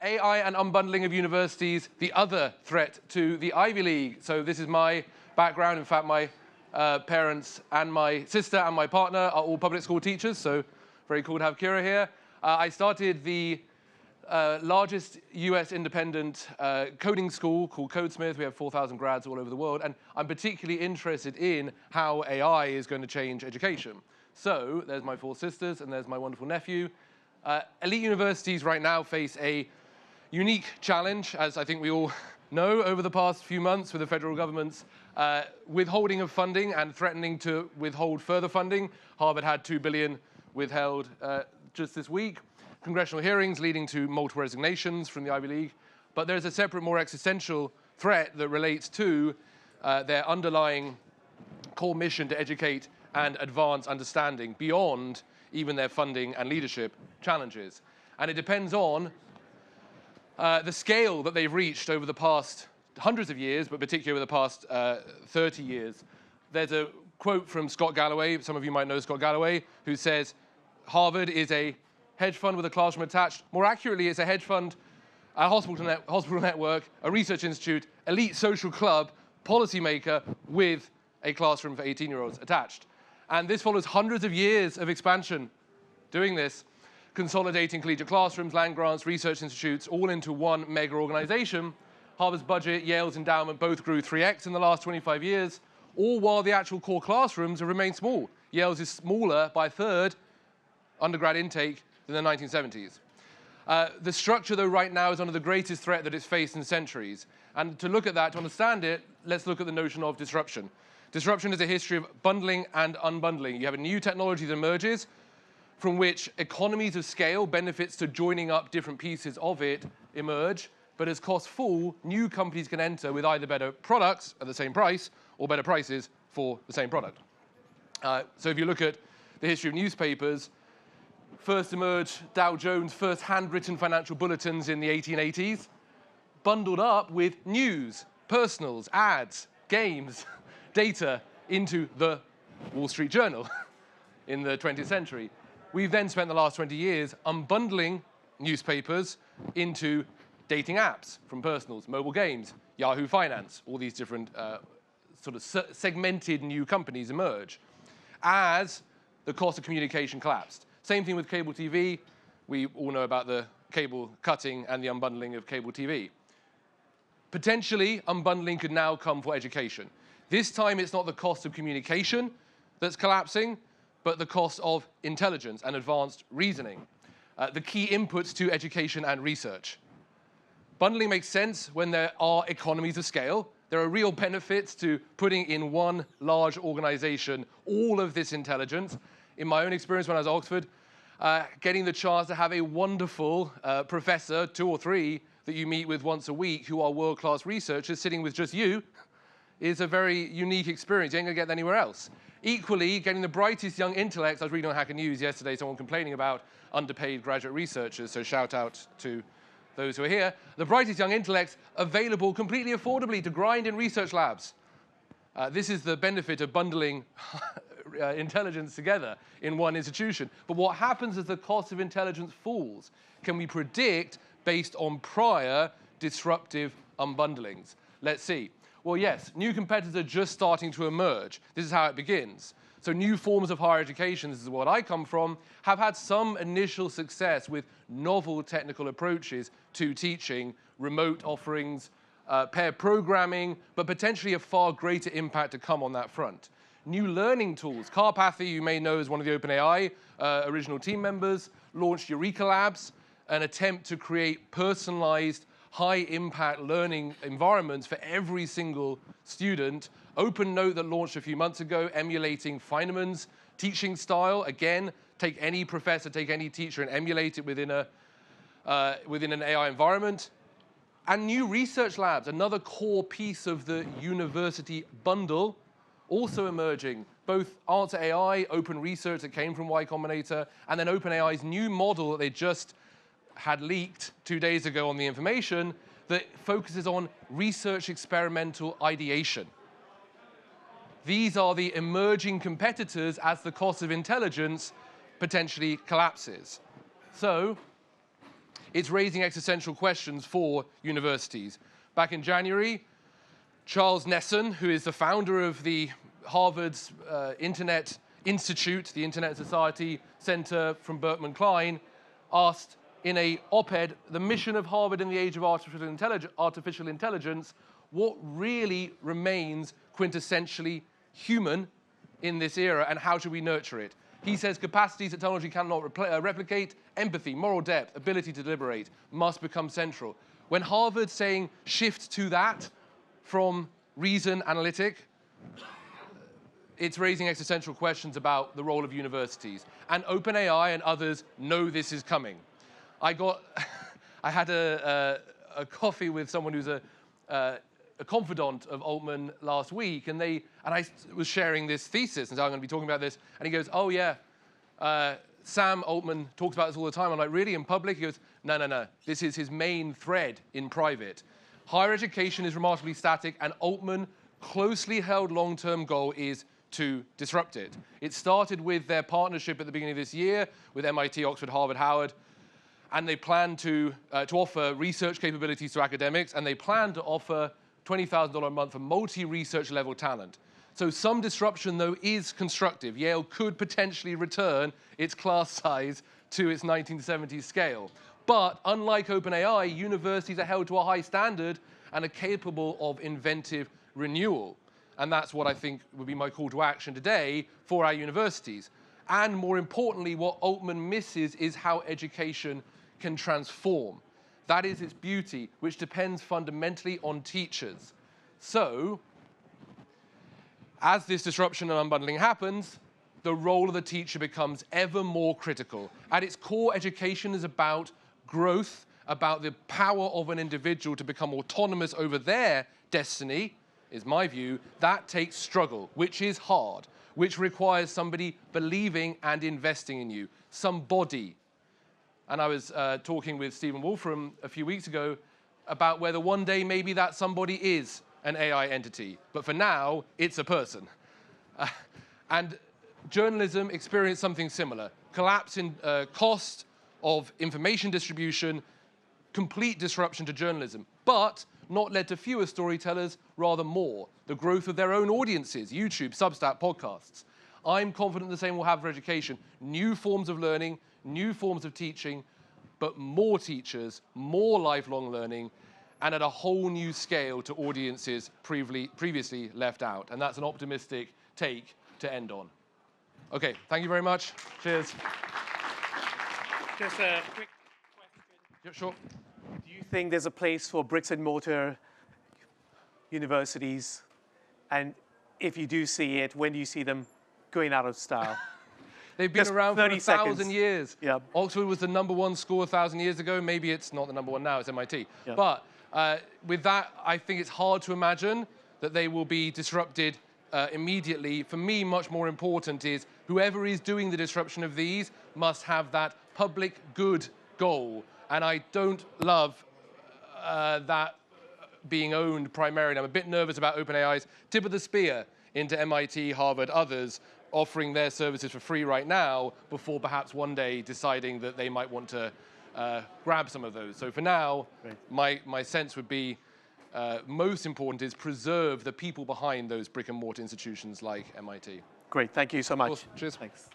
AI and unbundling of universities, the other threat to the Ivy League. So this is my background. In fact, my parents and my sister and my partner are all public school teachers, so very cool to have Kira here. I started the largest US independent coding school called Codesmith. We have 4,000 grads all over the world, and I'm particularly interested in how AI is going to change education. So there's my 4 sisters, and there's my wonderful nephew. Elite universities right now face a unique challenge, as I think we all know, over the past few months with the federal government's withholding of funding and threatening to withhold further funding. Harvard had $2 billion withheld just this week. Congressional hearings leading to multiple resignations from the Ivy League. But there's a separate, more existential threat that relates to their underlying core mission to educate and advance understanding beyond even their funding and leadership challenges. And it depends on the scale that they've reached over the past hundreds of years, but particularly over the past 30 years. There's a quote from Scott Galloway, some of you might know Scott Galloway, who says, Harvard is a hedge fund with a classroom attached. More accurately, it's a hedge fund, a hospital network, a research institute, elite social club, policymaker with a classroom for 18-year-olds attached. And this follows hundreds of years of expansion doing this, consolidating collegiate classrooms, land grants, research institutes, all into one mega organization. Harvard's budget, Yale's endowment both grew 3x in the last 25 years, all while the actual core classrooms have remained small. Yale's is smaller by a third undergrad intake than the 1970s. The structure, though, right now is under the greatest threat that it's faced in centuries. And to look at that, to understand it, let's look at the notion of disruption. Disruption is a history of bundling and unbundling. You have a new technology that emerges from which economies of scale, benefits to joining up different pieces of it emerge. But as costs fall, new companies can enter with either better products at the same price or better prices for the same product. So if you look at the history of newspapers, first emerged Dow Jones' first handwritten financial bulletins in the 1880s, bundled up with news, personals, ads, games, data into the Wall Street Journal in the 20th century. We've then spent the last 20 years unbundling newspapers into dating apps from personals, mobile games, Yahoo Finance, all these different sort of segmented new companies emerge as the cost of communication collapsed. Same thing with cable TV. We all know about the cable cutting and the unbundling of cable TV. Potentially, unbundling could now come for education. This time, it's not the cost of communication that's collapsing, but the cost of intelligence and advanced reasoning, the key inputs to education and research. Bundling makes sense when there are economies of scale. There are real benefits to putting in one large organization all of this intelligence. In my own experience when I was at Oxford, getting the chance to have a wonderful professor, 2 or 3, that you meet with once a week who are world-class researchers sitting with just you is a very unique experience. You ain't gonna get that anywhere else. Equally, getting the brightest young intellects. I was reading on Hacker News yesterday, someone complaining about underpaid graduate researchers, so shout out to those who are here. The brightest young intellects available completely affordably to grind in research labs. This is the benefit of bundling intelligence together in one institution. But what happens as the cost of intelligence falls? Can we predict based on prior disruptive unbundlings? Let's see. Well, yes, new competitors are just starting to emerge. This is how it begins. So new forms of higher education, this is what I come from, have had some initial success with novel technical approaches to teaching, remote offerings, pair programming, but potentially a far greater impact to come on that front. New learning tools. Carpathy, you may know as one of the OpenAI original team members, launched Eureka Labs, an attempt to create personalized, high-impact learning environments for every single student. OpenNote that launched a few months ago, emulating Feynman's teaching style. Again, take any professor, take any teacher, and emulate it within an AI environment. And new research labs, another core piece of the university bundle, also emerging. Both Answer AI, open research that came from Y Combinator, and then OpenAI's new model that they just had leaked 2 days ago on the information that focuses on research experimental ideation. These are the emerging competitors as the cost of intelligence potentially collapses. So it's raising existential questions for universities. Back in January, Charles Nesson, who is the founder of the Harvard's Internet Institute, the Internet Society Center from Berkman Klein, asked in a op-ed, the mission of Harvard in the age of artificial intelligence, what really remains quintessentially human in this era, and how should we nurture it? He says capacities that technology cannot replicate, empathy, moral depth, ability to deliberate, must become central. When Harvard's saying shift to that from reason analytic, it's raising existential questions about the role of universities. And OpenAI and others know this is coming. I had a coffee with someone who's a confidant of Altman last week, and I was sharing this thesis, and so I'm going to be talking about this, and he goes, oh yeah, Sam Altman talks about this all the time. I'm like, really, in public? He goes, no, this is his main thread in private. Higher education is remarkably static, and Altman closely held long-term goal is to disrupt it. It started with their partnership at the beginning of this year with MIT, Oxford, Harvard, Howard, and they plan to offer research capabilities to academics, and they plan to offer $20,000 a month for multi-research level talent. So some disruption, though, is constructive. Yale could potentially return its class size to its 1970s scale. But unlike OpenAI, universities are held to a high standard and are capable of inventive renewal. And that's what I think would be my call to action today for our universities. And more importantly, what Altman misses is how education can transform. That is its beauty, which depends fundamentally on teachers. So, as this disruption and unbundling happens, the role of the teacher becomes ever more critical. At its core, education is about growth, about the power of an individual to become autonomous over their destiny, is my view. That takes struggle, which is hard, which requires somebody believing and investing in you, somebody. And I was talking with Stephen Wolfram a few weeks ago about whether one day maybe that somebody is an AI entity. But for now, it's a person. And journalism experienced something similar. Collapse in cost of information distribution, complete disruption to journalism, but not led to fewer storytellers, rather more. The growth of their own audiences, YouTube, Substack, podcasts. I'm confident the same will happen for education. New forms of learning, new forms of teaching, but more teachers, more lifelong learning, and at a whole new scale to audiences previously left out. And that's an optimistic take to end on. Okay, thank you very much. Cheers. Just a quick question. Yeah, sure. Do you think there's a place for bricks and mortar universities? And if you do see it, when do you see them going out of style? They've been Just around for 1,000 years. Yeah. Oxford was the #1 school 1,000 years ago. Maybe it's not the #1 now, it's MIT. Yeah. But with that, I think it's hard to imagine that they will be disrupted immediately. For me, much more important is whoever is doing the disruption of these must have that public good goal. And I don't love that being owned primarily. I'm a bit nervous about OpenAI's tip of the spear into MIT, Harvard, others, offering their services for free right now before perhaps one day deciding that they might want to grab some of those. So for now, my sense would be most important is preserve the people behind those brick and mortar institutions like MIT. Great, thank you so much. Cheers. Thanks.